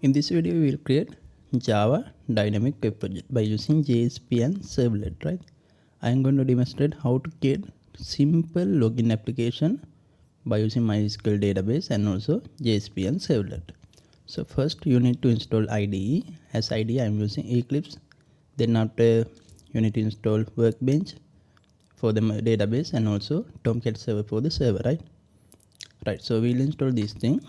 In this video, we will create Java dynamic web project by using JSP and Servlet, right? I am going to demonstrate how to create simple login application by using MySQL database and also JSP and Servlet. So first you need to install IDE. As IDE, I am using Eclipse. Then after you need to install Workbench for the database and also Tomcat server for the server, right? Right, so we'll install this thing.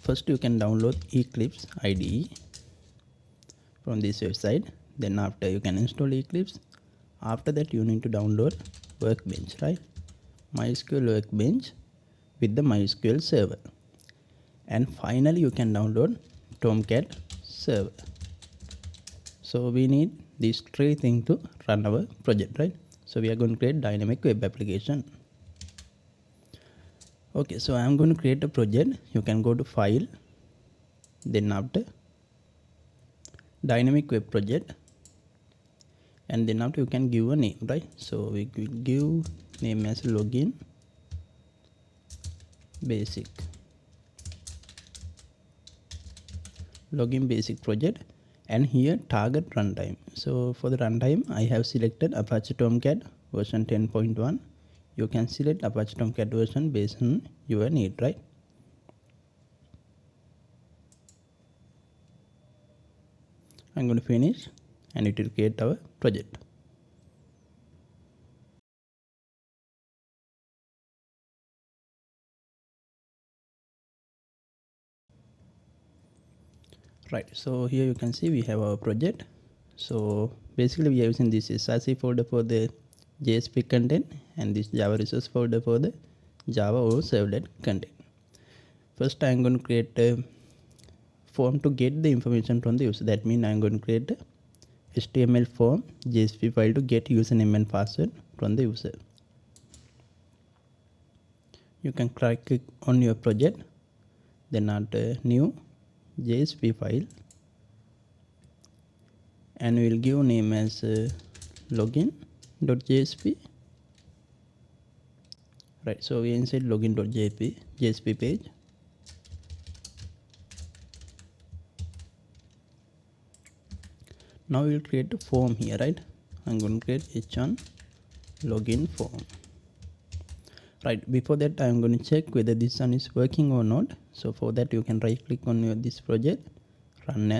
First you can download Eclipse IDE from this website. Then after you can install Eclipse. After that you need to download Workbench, right? MySQL Workbench with the MySQL server. And finally you can download Tomcat server. So we need these three things to run our project, right? So we are going to create dynamic web application. Okay, so I am going to create a project. You can go to file, then after dynamic web project, and then after you can give a name, right? So we will give name as login basic project, and here target runtime. So for the runtime I have selected Apache Tomcat version 10.1. You can select Apache Tomcat version based on your need, right? I'm going to finish and it will create our project. Right, so here you can see we have our project. So basically we are using this SRC folder for the JSP content and this Java resource folder for the Java or Servlet content. First I am going to create a form to get the information from the user. That means I am going to create a HTML form JSP file to get username and password from the user. You can click on your project, then add a new JSP file, and we will give name as login.jsp. Right, so we inside login.jsp page. Now we will create a form here, right? I'm going to create h1 login form. Right, before that I am going to check whether this one is working or not. So for that you can right click on this project, run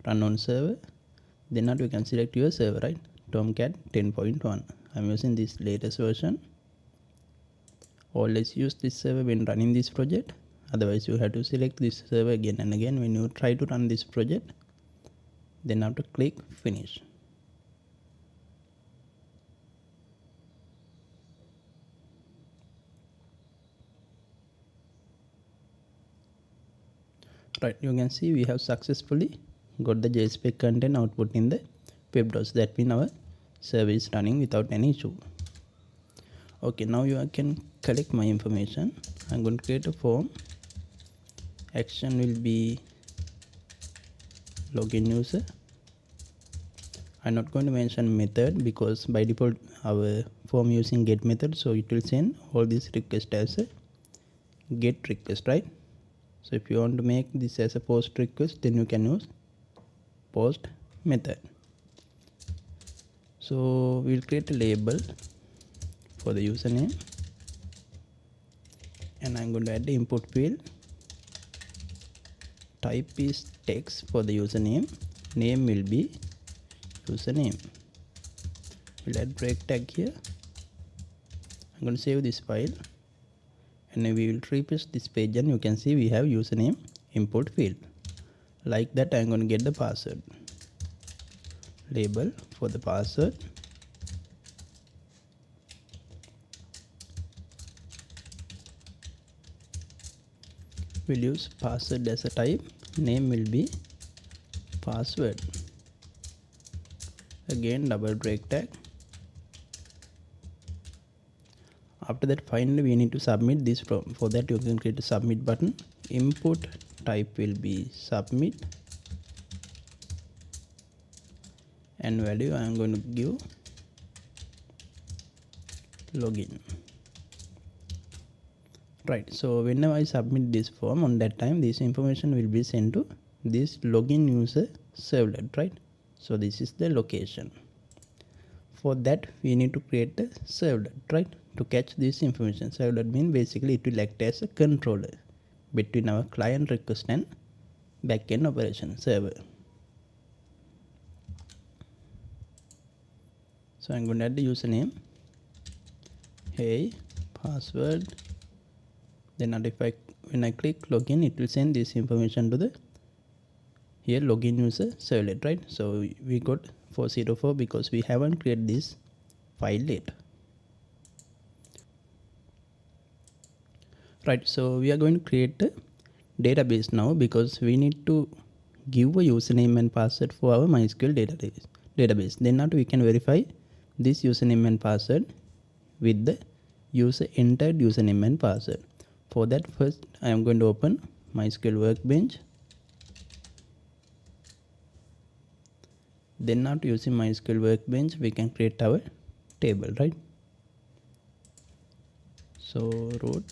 on server. Then now you can select your server, right? Tomcat 10.1. I'm using this latest version. Always use this server when running this project. Otherwise you have to select this server again and again when you try to run this project. Then after click finish. Right, you can see we have successfully got the JSP content output in the web browser. That means our server is running without any issue. Okay, now you can collect my information. I'm going to create a form. Action will be login user. I'm not going to mention method because by default our form using get method, so it will send all these requests as a get request, right? So if you want to make this as a post request, then you can use post method. So we'll create a label for the username, and I'm going to add the input field. Type is text for the username. Name will be username. We'll add break tag here. I'm going to save this file, and we will refresh this page, and you can see we have username input field. Like that I'm going to get the password. Label for the password. We'll use password as a type. Name will be password. Again double break tag. After that finally we need to submit this form. For that you can create a submit button. Input type will be submit, and value I am going to give login. Right, so whenever I submit this form, on that time this information will be sent to this login user servlet, right? So this is the location. For that we need to create a servlet, right, to catch this information. Servlet means basically it will act as a controller between our client request and backend operation server. So I'm going to add the username, hey, password. Then when I click login, it will send this information to the here login user servlet, right? So we got 404 because we haven't created this file yet. Right, so we are going to create a database now because we need to give a username and password for our MySQL database. Then after we can verify this username and password with the user entered username and password. For that, first I am going to open MySQL Workbench. Then after using MySQL Workbench, we can create our table, right? So root.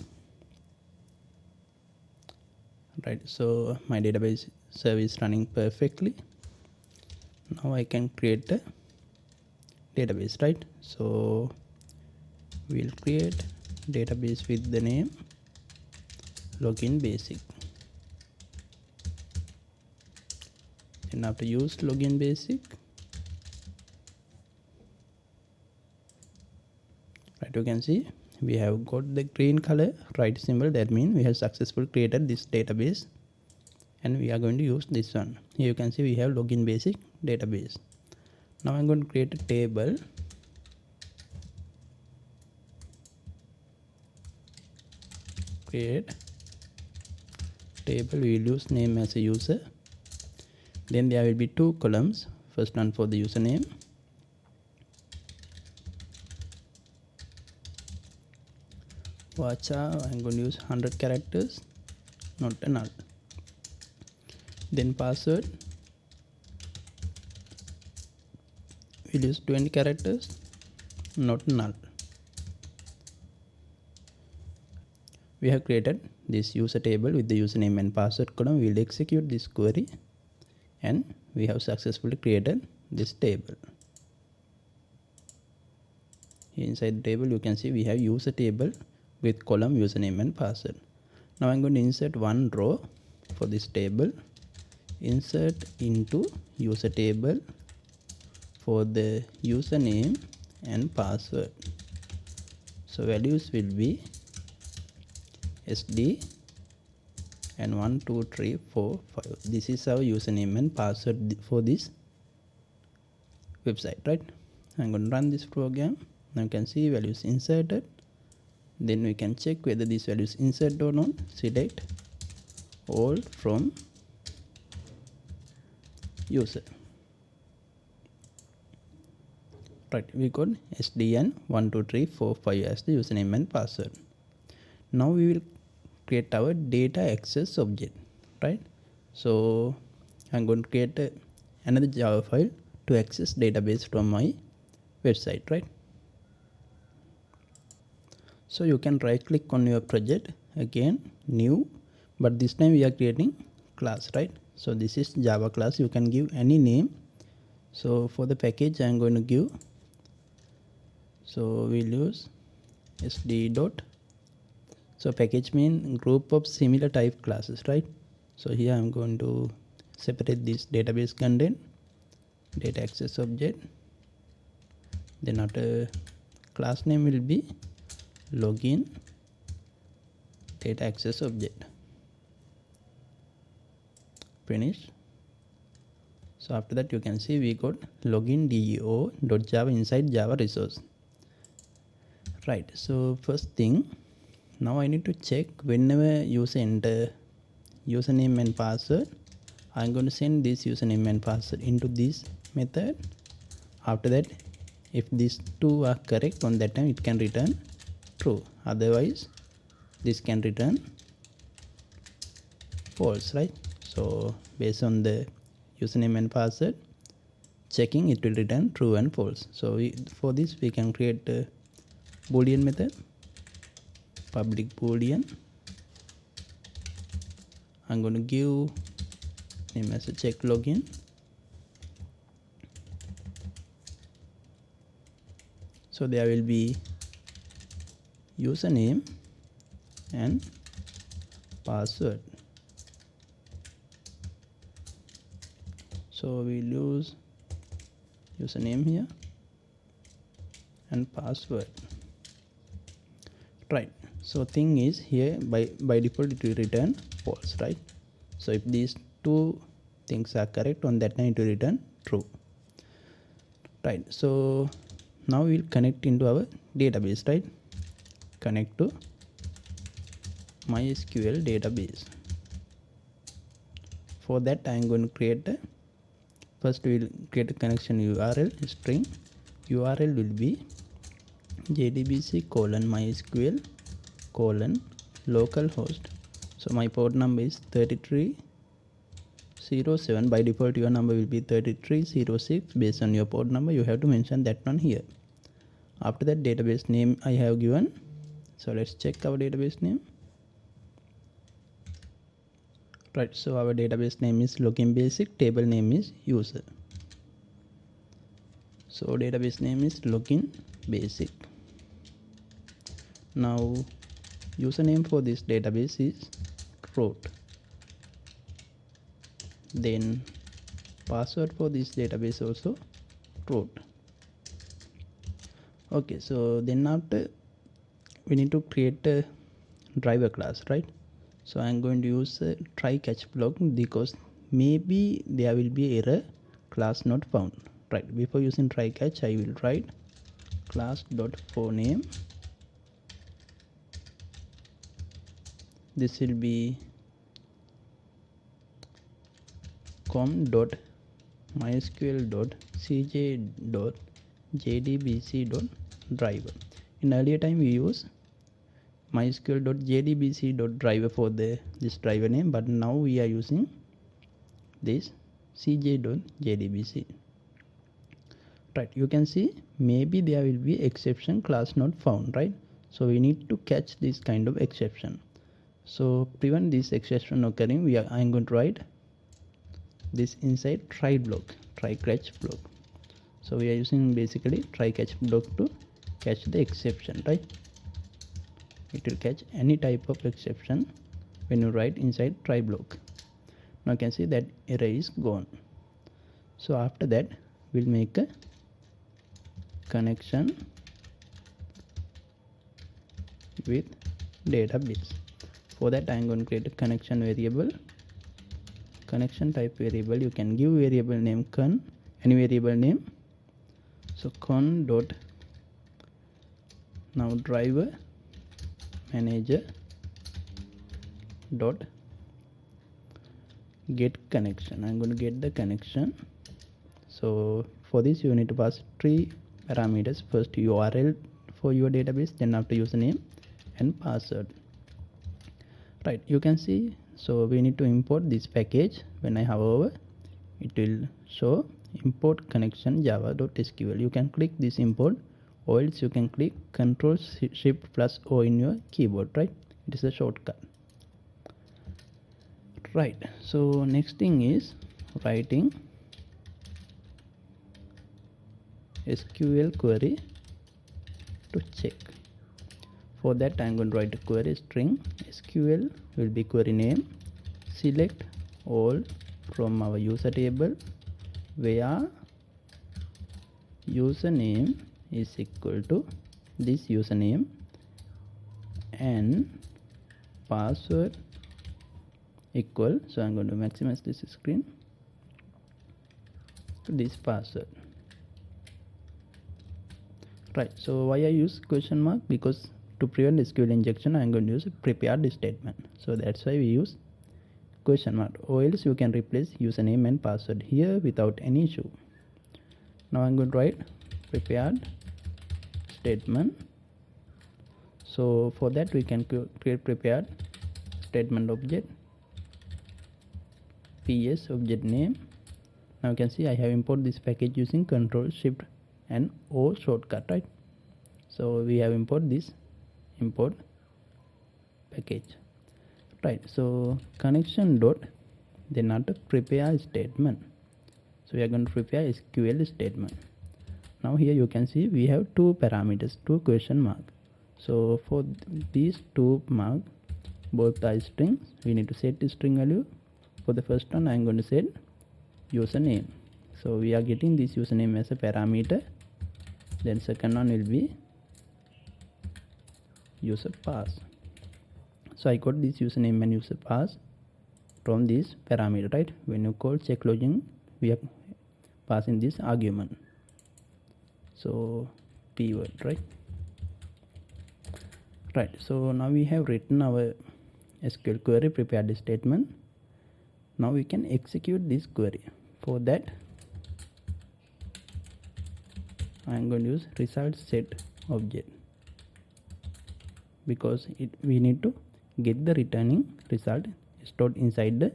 Right, so my database service running perfectly. Now I can create a database, right? So we'll create database with the name login basic. Then after use login basic, right, you can see we have got the green color right symbol. That means we have successfully created this database and we are going to use this one. Here you can see we have login basic database. Now I'm going to create a table. Create table, we will use name as a user. Then there will be two columns. First one for the username, Vacha, I'm going to use 100 characters, not a null. Then password, we'll use 20 characters, not null. We have created this user table with the username and password column. We will execute this query and we have successfully created this table. Inside the table you can see we have user table with column username and password. Now I'm going to insert one row for this table. Insert into user table for the username and password. So values will be SD and 1 2 3 4 5. This is our username and password for this website, right? I'm going to run this program. Now you can see values inserted. Then we can check whether this value is inserted or not. Select all from user. Right, we got SDN 1 2 3 4 5 as the username and password. Now we will create our data access object, right? So I'm going to create another Java file to access database from my website, right? So you can right click on your project, again new, but this time we are creating class, right? So this is Java class. You can give any name. So for the package I'm going to give, so we'll use sd dot. So package mean group of similar type classes, right? So here I'm going to separate this database content, data access object. Then after class name will be login data access object. Finish. So after that you can see we got login deo.java inside Java resource. Right, so first thing, now I need to check whenever user enter username and password, I'm going to send this username and password into this method. After that, if these two are correct, on that time it can return true. Otherwise, this can return false, right? So based on the username and password checking, it will return true and false. So for this we can create boolean method, public boolean. I'm going to give name as a check login. So there will be username and password. So we'll use username here and password. Right. So thing is here by default it will return false, right? So if these two things are correct, on that time it will return true. Right. So now we'll connect into our database, right? Connect to MySQL database. For that I'm going to create first we'll create a connection URL string. URL will be jdbc:/mysql:/localhost. So my port number is 3307. By default your number will be 3306. Based on your port number you have to mention that one here. After that, database name I have given. So let's check our database name. Right, so our database name is login basic, table name is user. So database name is login basic. Now username for this database is root. Then password for this database also root. Okay, so then after we need to create a driver class, right? So I'm going to use a try catch block because maybe there will be error class not found. Right, before using try catch I will write class.forName. This will be com.mysql.cj.jdbc.driver. In earlier time we use mysql.jdbc.driver for this driver name, but now we are using this cj.jdbc. Right, you can see maybe there will be exception class not found, right? So we need to catch this kind of exception. So prevent this exception occurring, I'm going to write this inside try catch block. So we are using basically try catch block to catch the exception, right? It will catch any type of exception when you write inside try block. Now you can see that error is gone. So after that we'll make a connection with database. For that I'm going to create a connection variable, connection type variable. You can give variable name con, any variable name. So con dot now driver manager dot get connection. I'm going to get the connection. So for this you need to pass three parameters. First URL for your database, then after username and password. Right, you can see. So we need to import this package. When I hover over, it will show import connection java.sql. You can click this import, or else you can click Ctrl+Shift+O in your keyboard, right? It is a shortcut. Right, so next thing is writing SQL query to check. For that I'm going to write a query string. SQL will be query name, select all from our user table where username is equal to this username and password equal. So I'm going to maximize this screen to this password. Right, so why I use question mark? Because to prevent SQL injection I'm going to use a prepared statement. So that's why we use question mark, or else you can replace username and password here without any issue. Now I'm going to write prepared statement. So for that we can create prepared statement object, ps object name. Now you can see I have imported this package using Ctrl Shift and O shortcut, right? So we have import this import package, right? So connection dot, then after prepare statement, so we are going to prepare SQL statement. Now here you can see we have two parameters, two question mark. So for these two mark, both are strings, we need to set the string value. For the first one I am going to set username, so we are getting this username as a parameter. Then second one will be user pass. So I got this username and user pass from this parameter, right? When you call check login, we are passing this argument, so p word, right? So now we have written our SQL query, prepared the statement. Now we can execute this query. For that I am going to use result set object, because we need to get the returning result stored inside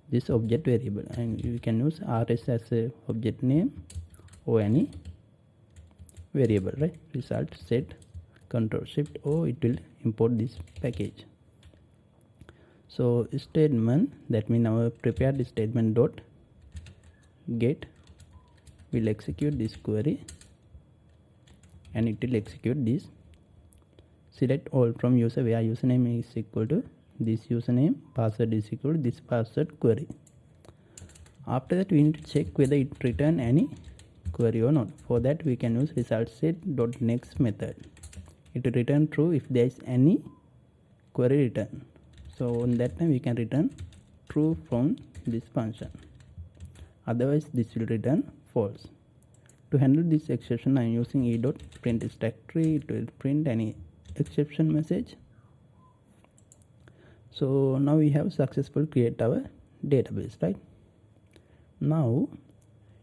this object variable, and you can use rs as a object name or any variable, right? Result set control shift O, it will import this package. So statement, that means our prepared statement dot get will execute this query, and it will execute this select all from user, where username is equal to this username, password is equal to this password query. After that we need to check whether it return any query or not. For that we can use result set dot next method. It will return true if there is any query return. So in that time we can return true from this function, otherwise this will return false. To handle this exception I am using e.print stack tree. It will print any exception message. So now we have successfully create our database, right? Now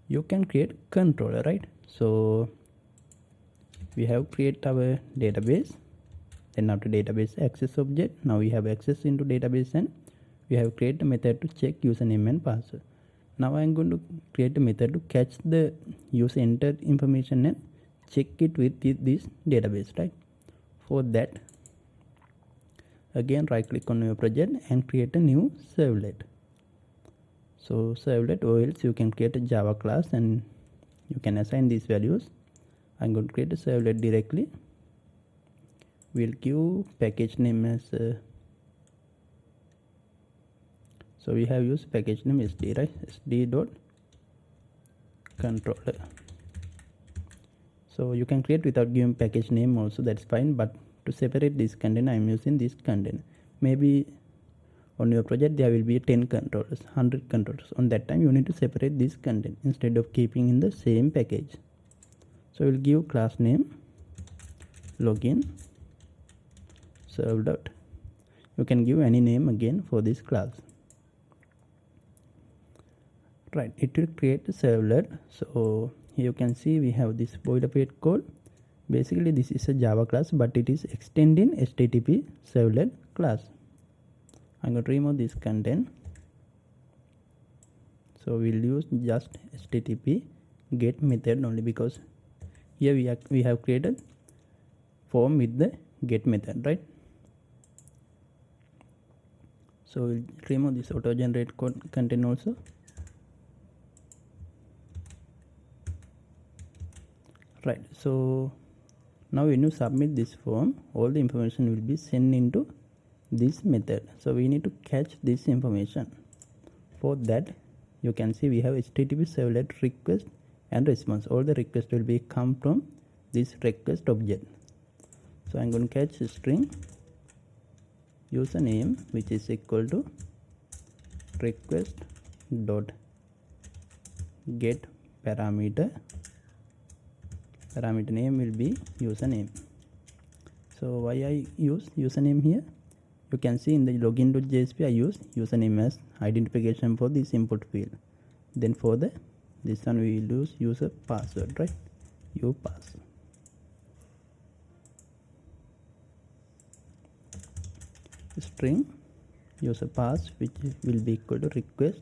you can create controller, right? So we have create our database, then after database access object, now we have access into database, and we have created a method to check username and password. Now I am going to create a method to catch the user entered information and check it with this database, right? For that again right click on your project and create a new servlet. So servlet, or else you can create a Java class and you can assign these values. I'm going to create a servlet directly. We'll give package name as so we have used package name sd, right? sd dot controller. So you can create without giving package name also, that's fine, but to separate this container I am using this container. Maybe on your project there will be 10 controllers, 100 controllers. On that time you need to separate this content instead of keeping in the same package. So we'll give class name login servlet. You can give any name again for this class, right? It will create a servlet. So here you can see we have this boilerplate code. Basically this is a Java class, but it is extending HTTP servlet class. I'm going to remove this content. So we'll use just HTTP get method only, because here we have created form with the get method, right? So we'll remove this auto generate code content also. Right, so now when you submit this form, all the information will be sent into this method. So we need to catch this information. For that you can see we have HTTP servlet request and response. All the requests will be come from this request object. So I'm going to catch a string username, which is equal to request dot get parameter. Parameter name will be username. So why I use username here? You can see in the login.jsp I use username as identification for this input field. Then for the this one we will use user password, right? upass. String user pass, which will be equal to request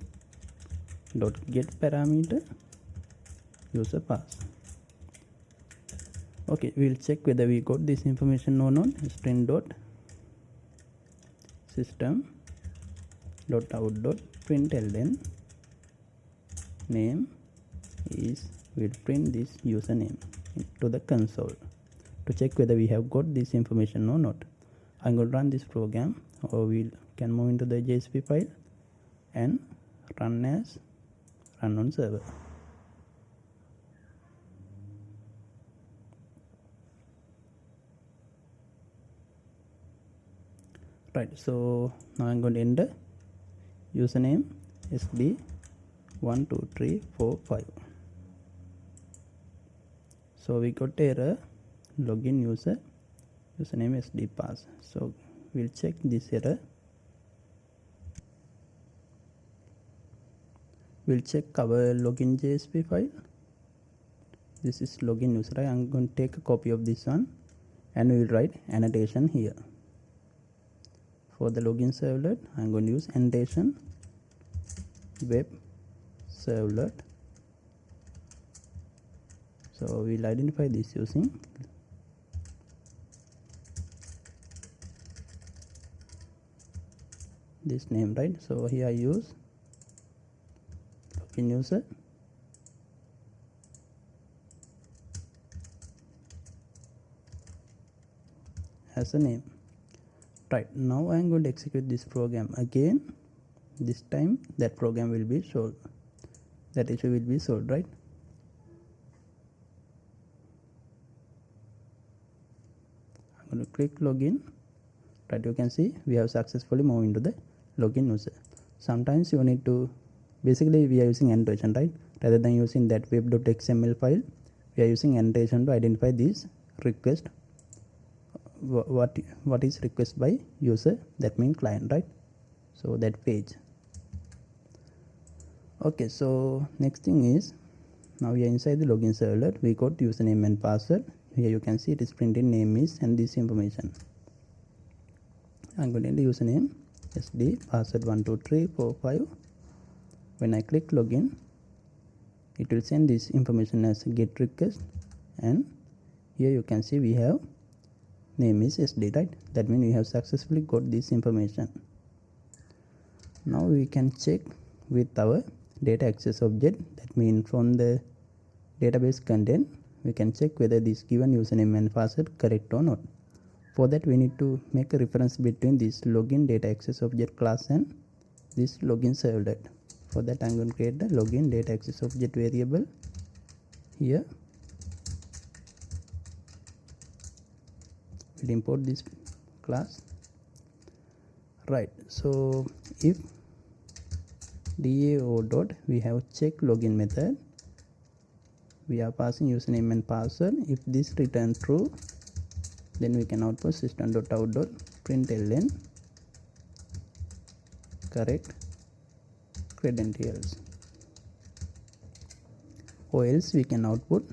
dot get parameter user pass. Okay, we'll check whether we got this information or not. String dot system dot out dot println name is, will print this username to the console to check whether we have got this information or not. I'm going to run this program, or we can move into the JSP file and run on server. Right, so now I'm going to enter username SD12345. So we got error login username SD pass. So we'll check this error. We'll check our login JSP file. This is login user. Right? I'm going to take a copy of this one and we will write annotation here. For the login servlet, I'm going to use annotation web servlet. So we'll identify this using this name, right? So here I use login user as a name. Right, now I am going to execute this program again. This time that program will be solved, that issue will be solved, right? I'm going to click login. Right, you can see we have successfully moved into the login user. Sometimes you need to, basically we are using annotation, right? Rather than using that web.xml file, we are using annotation to identify this request. What is request by user, that means client, right? So that page. Okay, so next thing is, now we are inside the login servlet. We got username and password. Here you can see it is printed name is and this information. I'm going to enter username SD, password 12345. When I click login, it will send this information as a get request, and here you can see we have name is SD, right? That means we have successfully got this information. Now we can check with our data access object. That means from the database content, we can check whether this given username and password correct or not. For that we need to make a reference between this login data access object class and this login servlet. For that I'm going to create the login data access object variable here. We'll import this class. Right, so if DAO dot, we have check login method, we are passing username and password. If this return true, then we can output system.out.println correct credentials, or else we can output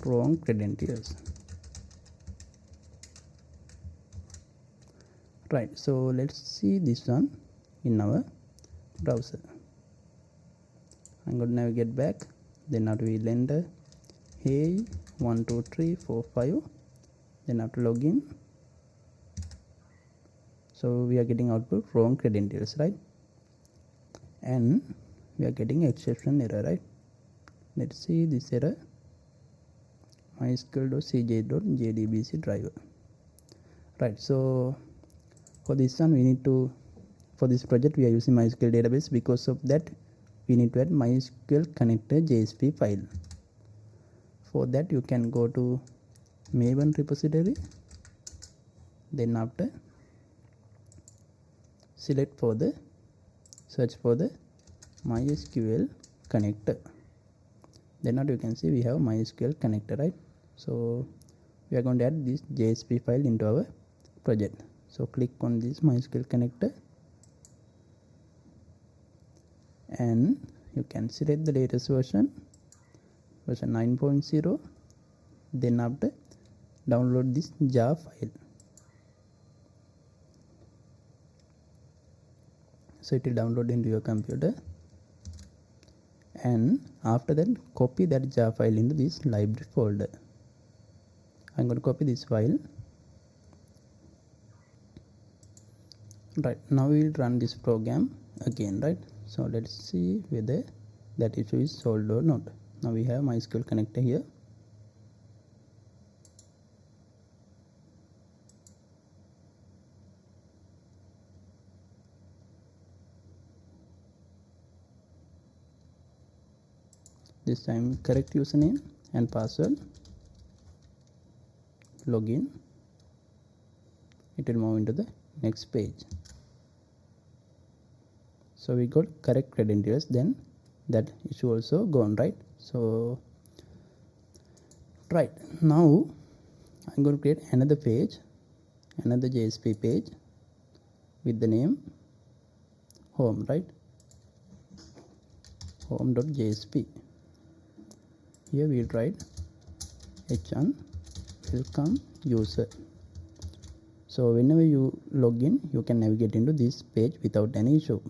wrong credentials. Right, so let's see this one in our browser. I'm going to navigate back, then after we enter hey 12345, then after login, so we are getting output wrong credentials, right? And we are getting exception error, right? Let's see this error. MySQL.cj.jdbc driver. Right, so for this one we need to, for this project we are using MySQL database. Because of that we need to add MySQL connector JSP file. For that you can go to Maven repository, then after select for the search for the MySQL connector. Then now you can see we have MySQL connector, right? So we are going to add this JSP file into our project. So click on this MySQL connector and you can select the latest version 9.0. then after download this jar file. So it will download into your computer. and after that copy that jar file into this library folder. I'm going to copy this file. Right, now we will run this program again, right? So let's see whether that issue is solved or not. Now we have MySQL connector here. This time correct username and password, login. It will move into the next page. So we got correct credentials, then that issue also gone, right? So right now I'm going to create another page, another JSP page with the name home, right? home.jsp. Here we will write h1 welcome user. So whenever you log in, you can navigate into this page without any issue.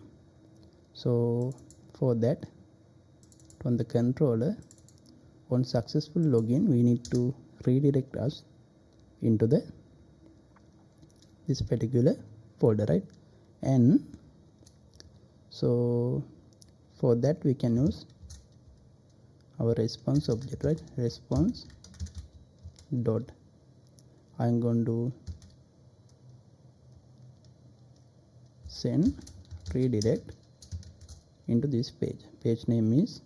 So for that, on the controller, on successful login, we need to redirect us into this particular folder, right? And so for that we can use our response object, right? Response dot, I'm going to send redirect into this page. Page name is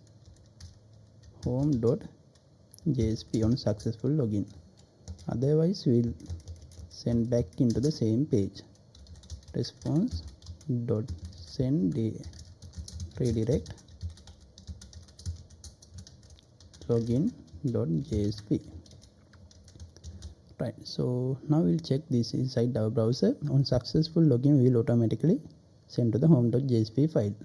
home.jsp on successful login. Otherwise we'll send back into the same page. Response dot send redirect login.jsp. Right, so now we'll check this inside our browser. On successful login, we will automatically send to the home.jsp file.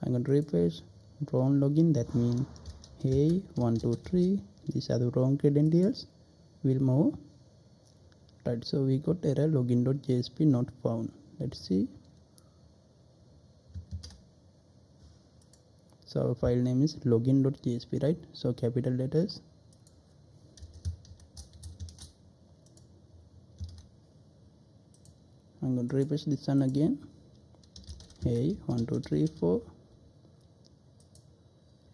I'm going to refresh wrong login. That means hey 123, these are the wrong credentials. We'll move. Right, so we got error login.jsp not found. Let's see. So our file name is login.jsp, right? So capital letters. I'm going to refresh this one again. Hey 1 2 3 4.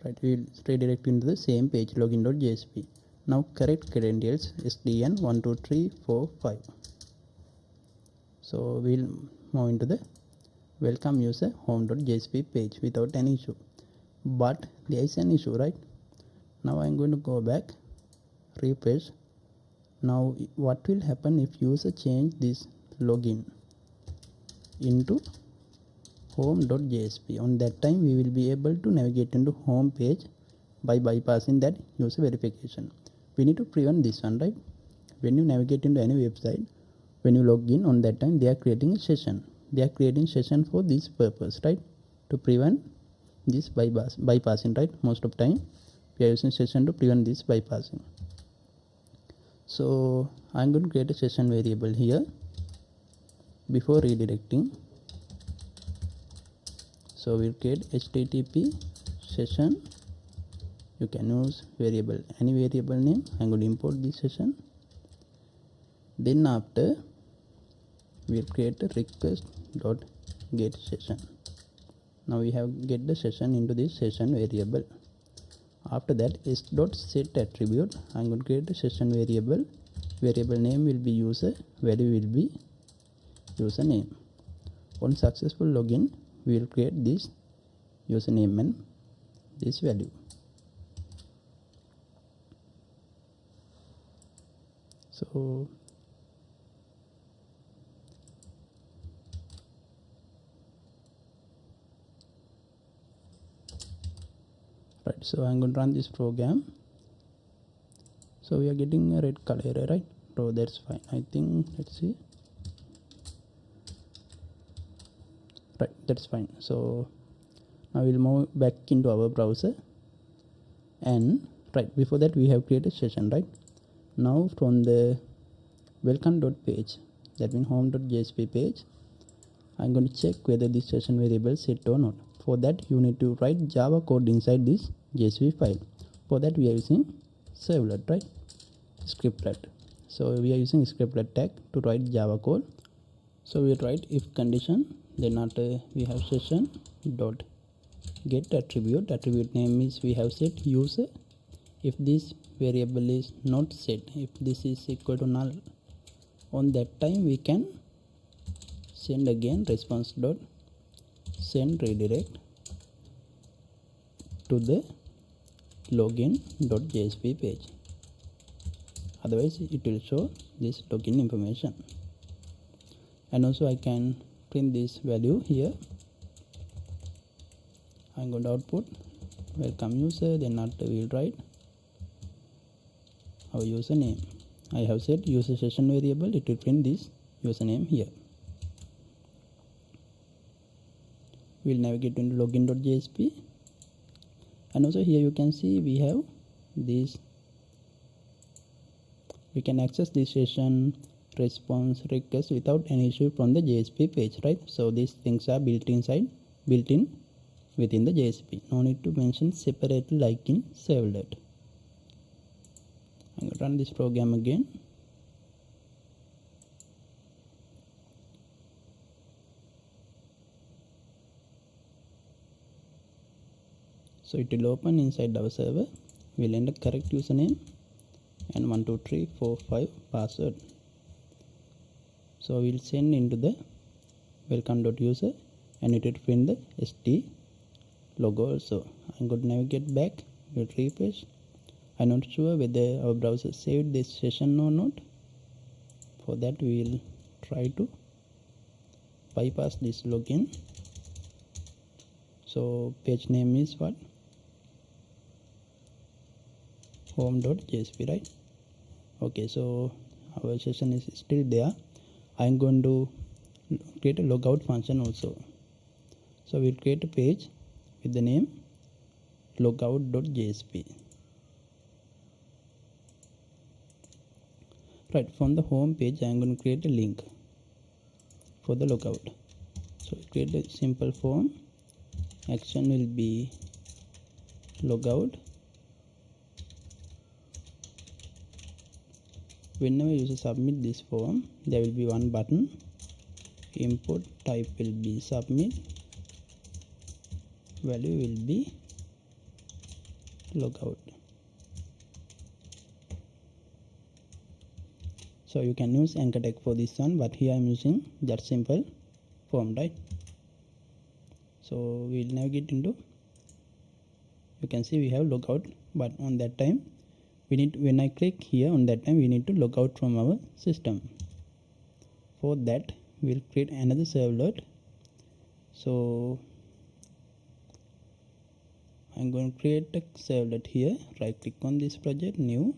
Right, we will redirect into the same page, login.jsp. Now correct credentials sdn 1 2 3 4 5. So we'll move into the welcome user home.jsp page without any issue. But there is an issue, right? Now I'm going to go back, refresh. Now what will happen if user change this login into home.jsp? On that time we will be able to navigate into home page by bypassing that user verification. We need to prevent this one, right? When you navigate into any website, when you log in, on that time they are creating a session. They are creating session for this purpose, right? To prevent this bypassing, right? Most of the time we are using session to prevent this bypassing. So I'm going to create a session variable here before redirecting. So we'll create http session. You can use variable, any variable name. I'm going to import this session. Then after we'll create a request.get session. Now we have get the session into this session variable. After that s.set attribute, I'm going to create a session variable. Variable name will be user, value will be username. On successful login, we will create this username and this value. So right, so I'm going to run this program. So we are getting a red color error, right? So that's fine. I think, let's see. Right, that's fine. So now we'll move back into our browser, and right before that we have created a session, right? Now from the welcome.page, that means home.jsp page, I'm going to check whether this session variable is set or not. For that, you need to write Java code inside this JSP file. For that, we are using Servlet, right? Scriptlet. So we are using scriptlet tag to write Java code. So we write if condition, then after we have session dot get attribute. Attribute name is we have set user. If this variable is not set, if this is equal to null, on that time we can send again response dot send redirect to the login.jsp page. Otherwise it will show this login information. And also I can print this value here. I'm going to output welcome user, then after we'll write our username. I have set user session variable, it will print this username here. We'll navigate into login.jsp, and also here you can see we have this, we can access this session response request without any issue from the JSP page, right? So these things are built in within the JSP. No need to mention separately like in Servlet. I'm going to run this program again. So it will open inside our server. We'll enter correct username and 12345 password. So we'll send into the welcome.user and it will print the st logo also. I'm going to navigate back, we'll refresh. I'm not sure whether our browser saved this session or not. For that we will try to bypass this login. So page name is what? home.jsp, right? Okay, so our session is still there. I'm going to create a logout function also. So we'll create a page with the name logout.jsp. Right, from the home page I'm going to create a link for the logout. So create a simple form. Action will be logout. Whenever user submit this form, there will be one button. Input type will be submit. Value will be logout. So you can use anchor tag for this one, but here I am using that simple form, right? So we'll navigate into, you can see we have logout, but on that time we need, when I click here on that time we need to log out from our system. For that we'll create another servlet. So I'm going to create a servlet here. Right click on this project, new.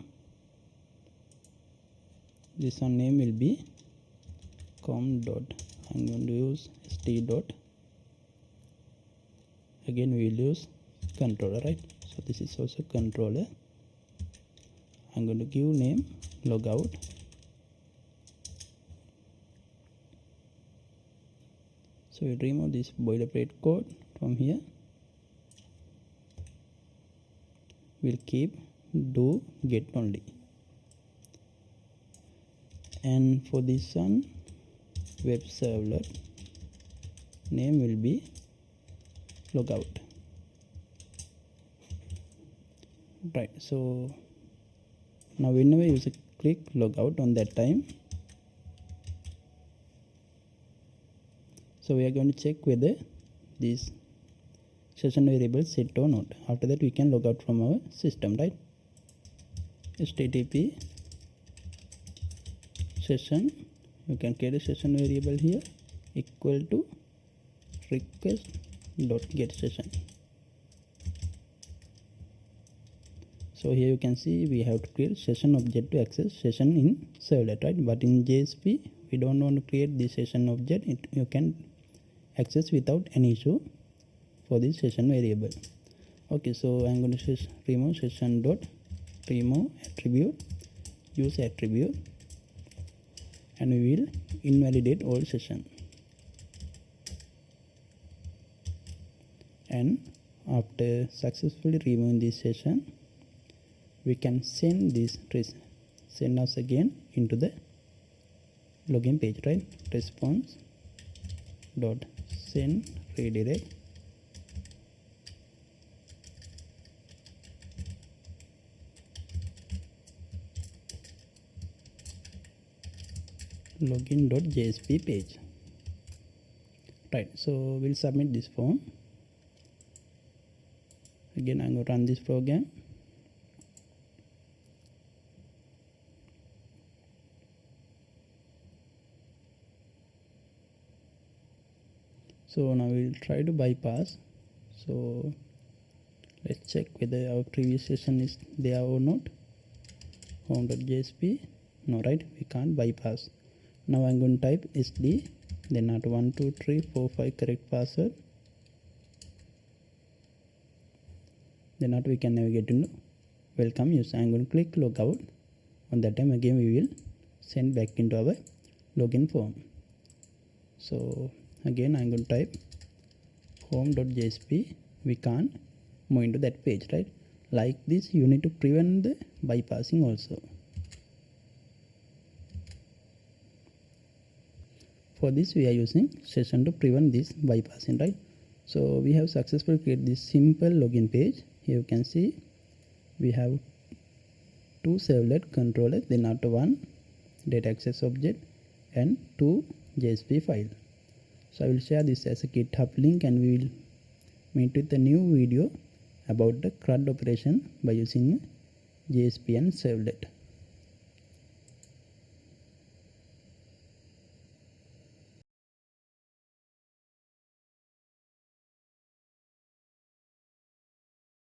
This one name will be com dot. I'm going to use st dot. Again we will use controller, right? So this is also controller. I'm going to give name logout. So we'll remove this boilerplate code from here. We'll keep do get only. And for this one, web servlet name will be logout. Right, so now whenever you click logout on that time, so we are going to check whether this session variable set or not. After that we can log out from our system, right? http session, you can create a session variable here equal to request dot get session. So here you can see we have to create session object to access session in Servlet, right? But in JSP we don't want to create this session object. You can access without any issue for this session variable. Okay, so I'm going to remove session dot remove attribute, use attribute, and we will invalidate all session. and after successfully removing this session, we can send us again into the login page, right? Response dot send redirect login.jsp page, right? So we'll submit this form. Again, I'm going to run this program. So now we'll try to bypass. So let's check whether our previous session is there or not. Home.jsp, no, right? We can't bypass. Now I'm going to type sd, then after 1 2 3 4 5 correct password. Then after we can navigate into welcome user. I'm going to click logout. On that time again we will send back into our login form. So again I'm going to type home.jsp. We can't move into that page, right? Like this, you need to prevent the bypassing also. For this we are using session to prevent this bypassing, right? So we have successfully created this simple login page. Here you can see we have 2 servlet controllers, then after 1 data access object and 2 JSP file. So I will share this as a GitHub link, and we will meet with a new video about the CRUD operation by using JSP and Servlet.